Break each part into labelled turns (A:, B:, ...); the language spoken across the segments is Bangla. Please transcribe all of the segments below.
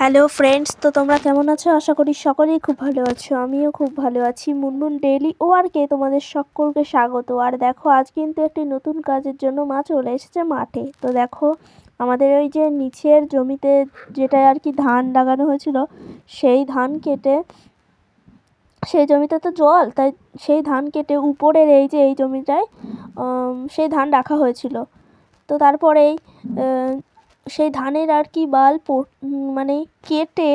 A: হ্যালো ফ্রেন্ডস, তো তোমরা কেমন আছো? আশা করি সকলেই খুব ভালো আছো। আমিও খুব ভালো আছি। মুনমুন ডেইলি ওয়ার্কে তোমাদের সকলকে স্বাগত। আর দেখো, আজ কিন্তু একটি নতুন কাজের জন্য মা চলে এসেছে মাঠে। তো দেখো, আমাদের ওই যে নিচের জমিতে যেটা আর কি ধান লাগানো হয়েছিল, সেই ধান কেটে, সেই জমিতে তো জল, তাই সেই ধান কেটে উপরের এই যে এই জমিটায় সেই ধান রাখা হয়েছিল। তো তারপরেই সেই ধানের আর কি বাল মানে কেটে,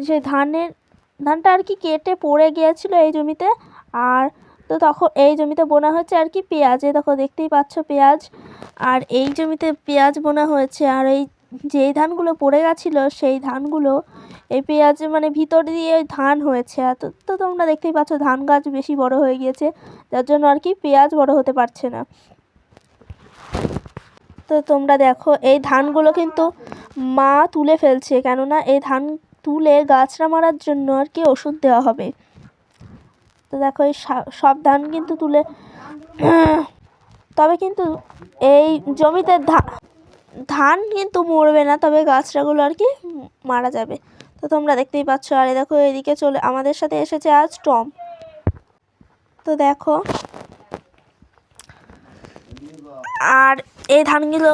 A: সে ধানটা আর কি কেটে পড়ে গিয়েছিল এই জমিতে। আর তো তখন এই জমিতে বোনা হচ্ছে আর কি পেঁয়াজ। এই দেখো, দেখতেই পাচ্ছ পেঁয়াজ। আর এই জমিতে পেঁয়াজ বোনা হয়েছে। আর এই যেই ধানগুলো পড়ে গেছিলো সেই ধানগুলো এই পেঁয়াজ মানে ভিতর দিয়ে ধান হয়েছে। আর তো তোমরা দেখতেই পাচ্ছ ধান গাছ বেশি বড় হয়ে গিয়েছে, যার জন্য আর কি পেঁয়াজ বড় হতে পারছে না। তো তোমরা দেখো, এই ধানগুলো কিন্তু মা তুলে ফেলছে, কেননা এই ধান তুলে গাছরা মারার জন্য আর কি ওষুধ দেওয়া হবে। তো দেখো, এই সব ধান কিন্তু তুলে, তবে কিন্তু এই জমিতে ধান কিন্তু মরবে না, তবে গাছরাগুলো আর কি মারা যাবে। তো তোমরা দেখতেই পাচ্ছ। আর দেখো, এদিকে চলে আমাদের সাথে এসেছে আজ টম। তো দেখো, আর এই ধানগুলো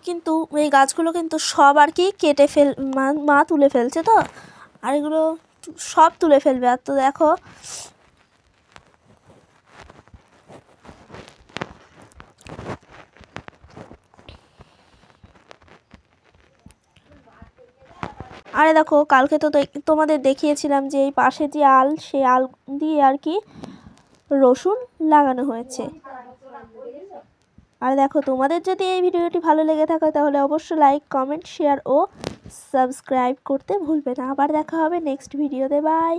A: কিন্তু, এই গাছগুলো কিন্তু সব আর কি কেটে মা তুলে ফেলছে। তো আর এগুলো সব তুলে ফেলবে। আর তো দেখো, আরে দেখো, কালকে তো তোমাদের দেখিয়েছিলাম যে এই পাশে যে আল, সেই আল দিয়ে আর কি রসুন লাগানো হয়েছে। আর দেখো, তোমাদের যদি এই ভিডিওটি ভালো লেগে থাকে তাহলে অবশ্যই লাইক, কমেন্ট, শেয়ার ও সাবস্ক্রাইব করতে ভুলবে না। আবার দেখা হবে নেক্সট ভিডিওতে। বাই।